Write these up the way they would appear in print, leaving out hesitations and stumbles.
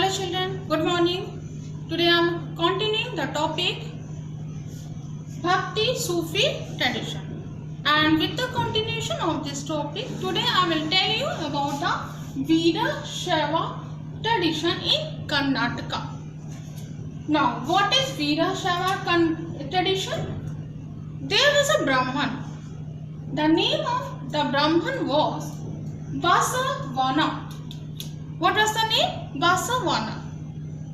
Hello children, good morning. Today I am continuing the topic Bhakti Sufi tradition. And with the continuation of this topic, today I will tell you about the Veerashaiva tradition in Karnataka. Now, what is Veerashaiva tradition? There was a Brahman. The name of the Brahman was Basavana. What was the name? Basavana.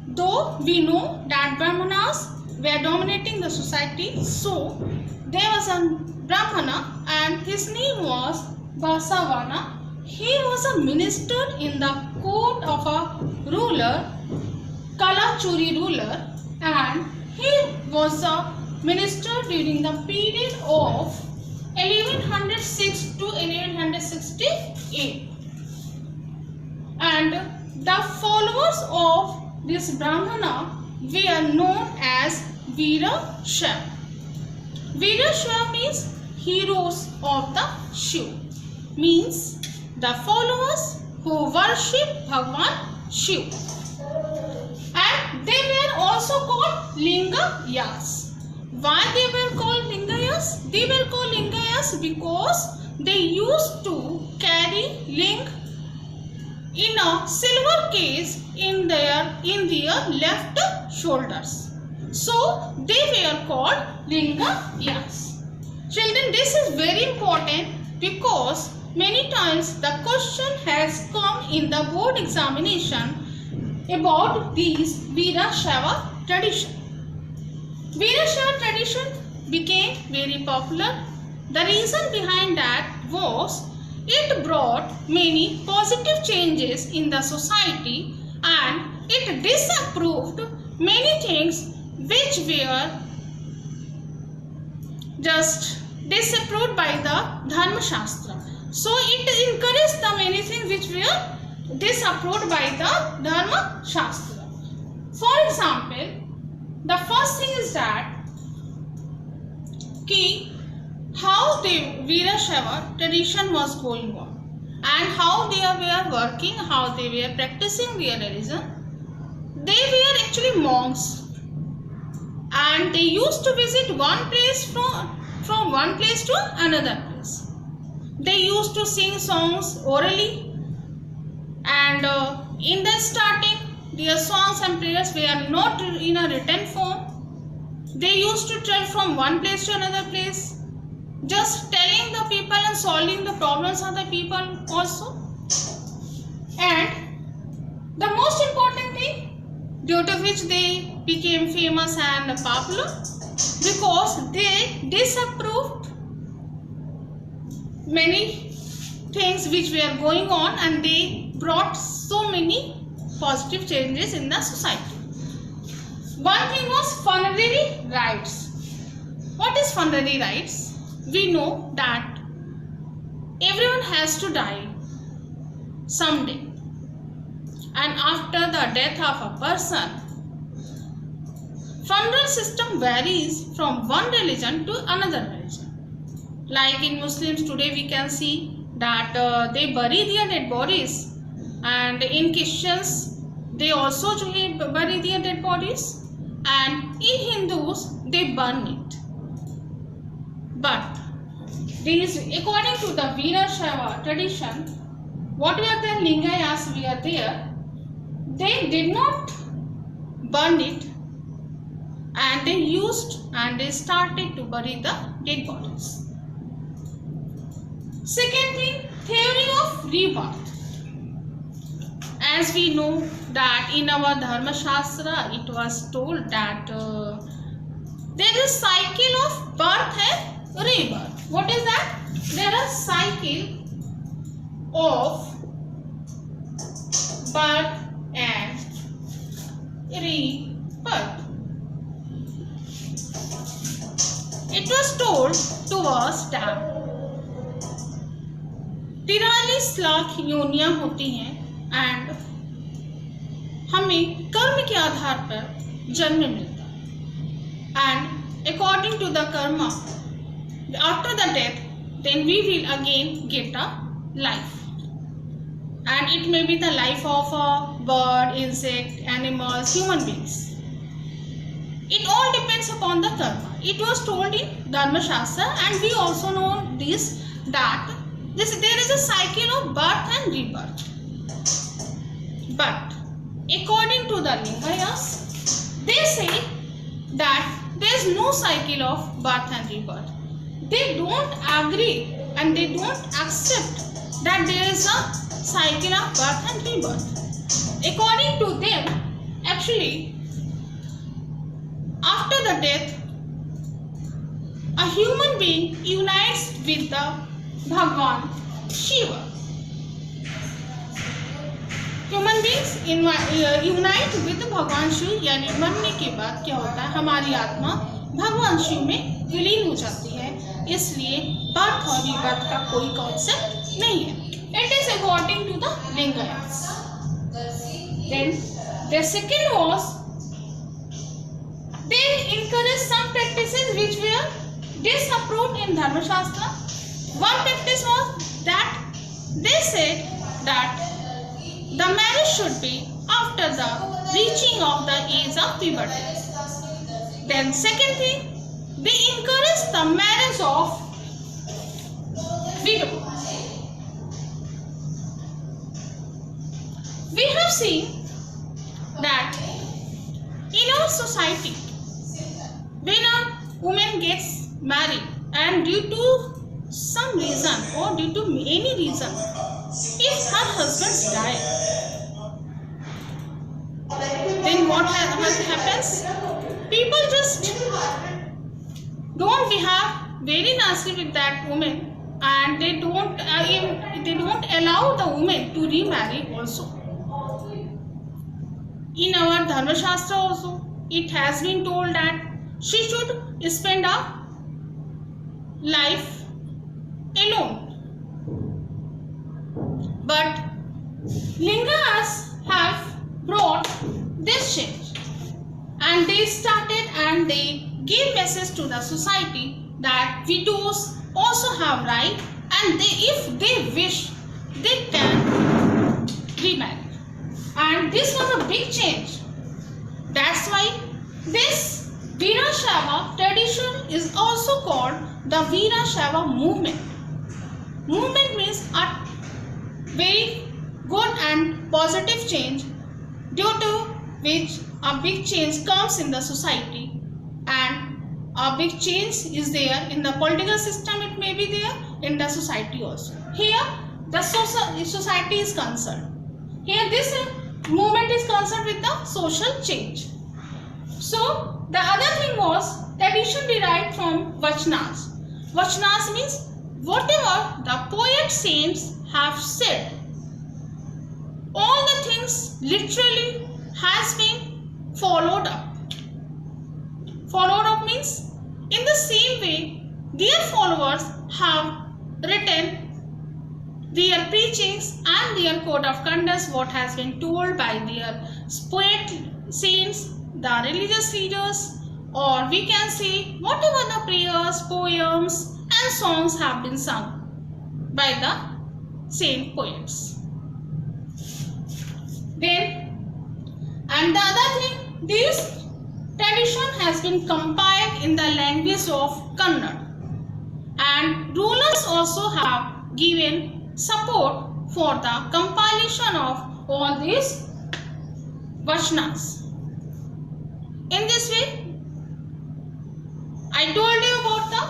Though we know that Brahmanas were dominating the society, so there was a Brahmana and his name was Basavana. He was a minister in the court of a ruler, Kalachuri ruler, and he was a minister during the period of 1106 to 1168. And the followers of this Brahmana were known as Veerashaiva. Veerashaiva means heroes of the Shiva. Means the followers who worship Bhagwan Shiva. And they were also called Lingayas. Why they were called Lingayas? They were called Lingayas because they used to carry ling in a silver case in their left shoulders. So they were called Lingayas. Children, this is very important because many times the question has come in the board examination about these Veerashaiva tradition. Veerashaiva tradition became very popular. The reason behind that was it brought many positive changes in the society and it disapproved many things which were just disapproved by the Dharma Shastra. So it encouraged the many things which were disapproved by the Dharma Shastra. For example, the first thing is that how the Veerashaiva tradition was going on and how they were working, how they were practicing their religion. They were actually monks and they used to visit one place from one place to another place. They used to sing songs orally and in the starting their songs and prayers were not in a written form. They used to travel from one place to another place, just telling the people and solving the problems of the people also. And the most important thing due to which they became famous and popular because they disapproved many things which were going on and they brought so many positive changes in the society. One thing was funerary rites. What is funerary rites? We know that everyone has to die someday, and after the death of a person, funeral system varies from one religion to another religion. Like in Muslims today we can see that they bury their dead bodies, and in Christians they also bury their dead bodies, and in Hindus they burn it. But these, according to the Veerashaiva tradition, whatever the Lingayas were there, they did not burn it and they used and they started to bury the dead bodies. Second thing, theory of rebirth. As we know that in our Dharma Shastra it was told that there is cycle of birth and rebirth. What is that? There is cycle of birth and rebirth. It was told to us that 43 lakh योनियां होती हैं and हमें कर्म के आधार पर जन्म मिलता है and according to the karma after the death then we will again get a life. and it may be the life of a bird, insect, animals, human beings. It all depends upon the karma. It was told in Dharma Shastra, and we also know this, that there is a cycle of birth and rebirth. But according to the Lingayas, they say that there is no cycle of birth and rebirth. They don't agree and they don't accept that there is a cycle of birth and rebirth. According to them, actually, after the death, a human being unites with the Bhagwan Shiva. Human beings unite with भगवान शिव, यानी मरने के बाद क्या होता है, हमारी आत्मा भगवान शिव में विलीन हो जाती है. इसलिए बर्थ और रीबर्थ का कोई कॉन्सेप्ट नहीं है. It is according to the Lingayats. Then the second was they encourage some practices which were disapproved in Dharma Shastra. One practice was that they said that the marriage should be after the reaching of the age of puberty. Then second thing, they encourage the marriage of widow. We have seen that in our society, when a woman gets married and due to some reason or due to any reason, if her husband dies, then what happens? People just don't behave very nicely with that woman, and they don't allow the woman to remarry also. In our Dharma Shastra also, it has been told that she should spend a life alone. But Lingayas have brought this change, and they started and they gave message to the society that widows also have right, and if they wish, they can remarry. And this was a big change. That's why this Veerashaiva tradition is also called the Veerashaiva movement. Movement means a very good and positive change, due to which a big change comes in the society, and a big change is there in the political system. It may be there in the society also. Here the society is concerned. Here this movement is concerned with the social change. So the other thing was tradition derived from Vachanas. Vachanas means whatever the poet saints have said. All the things literally has been followed up. Followed up means in the same way their followers have written their preachings and their code of conduct, what has been told by their poet saints, the religious leaders, or we can say whatever the prayers, poems and songs have been sung by the saint poets. Then, and the other thing, this tradition has been compiled in the language of Kannada, and rulers also have given support for the compilation of all these Vachanas. In this way, I told you about the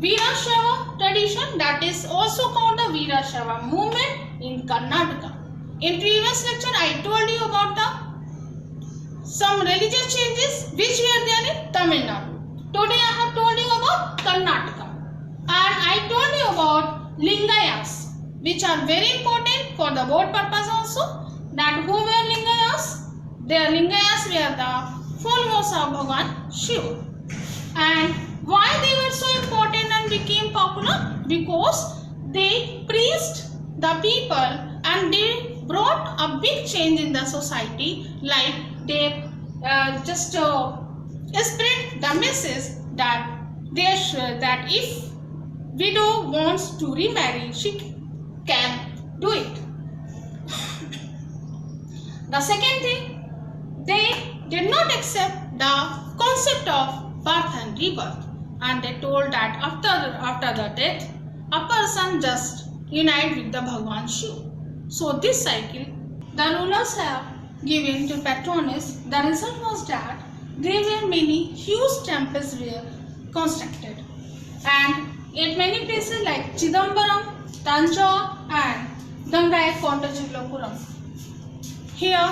Veerashaiva tradition, that is also called the Veerashaiva movement in Karnataka. In previous lecture, I told you about some religious changes which were there in Tamil Nadu. Today I have told you about Karnataka, and I told you about Lingayas, which are very important for the board purpose also. That who were Lingayas? Their Lingayas were the followers of Bhagwan Shiva. And why they were so important and became popular? Because they preached the people and they brought a big change in the society. Like they just spread the message that that if widow wants to remarry, she can do it. The second thing, they did not accept the concept of birth and rebirth, and they told that after the death, a person just unite with the Bhagwan Shiva. So this cycle, the rulers have given to patrons. The result was that there were many huge temples were constructed, and in many places like Chidambaram, Tanjore and Gangaikondachilapuram. Here,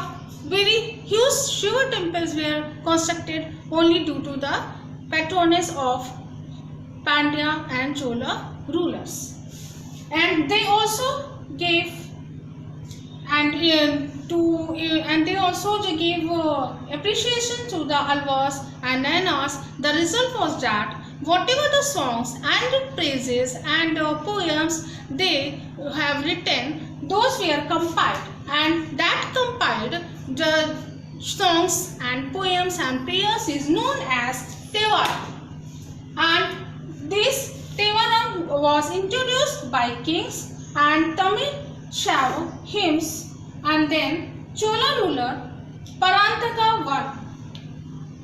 very huge Shiva temples were constructed only due to the patronage of Pandya and Chola rulers, and they also gave they also gave appreciation to the Alvars and Nayanas. The result was that whatever the songs and praises and poems they have written, those were compiled, and that compiled the songs and poems and prayers is known as Tevara. And this Tevara was introduced by kings and Tamil Shaiva hymns, and then Chola ruler Parantaka I.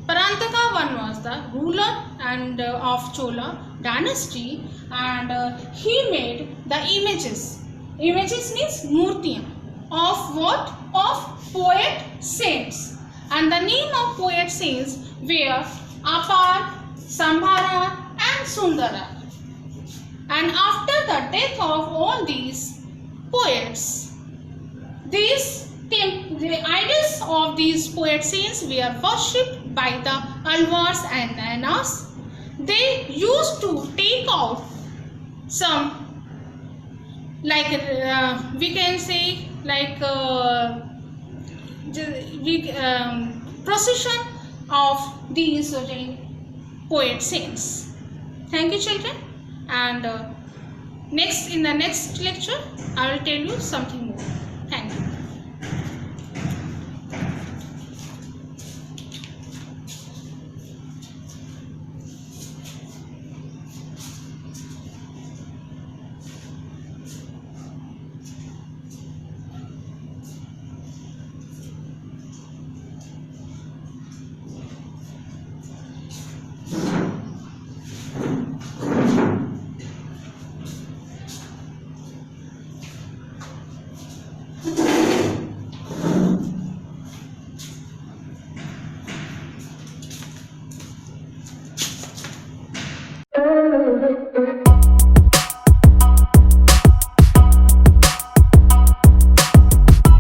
Parantaka I was the ruler and of Chola dynasty, and he made the images. Images means murtiyan of what? Of poet saints. And the name of poet saints were Apar, Sambhara and Sundara. And after the death of all these poets, the idols of these poet saints were worshipped by the Alvars and Nayanas. They used to take out some, like we can say, like procession of these poet saints. Thank you, children, and in the next lecture I will tell you something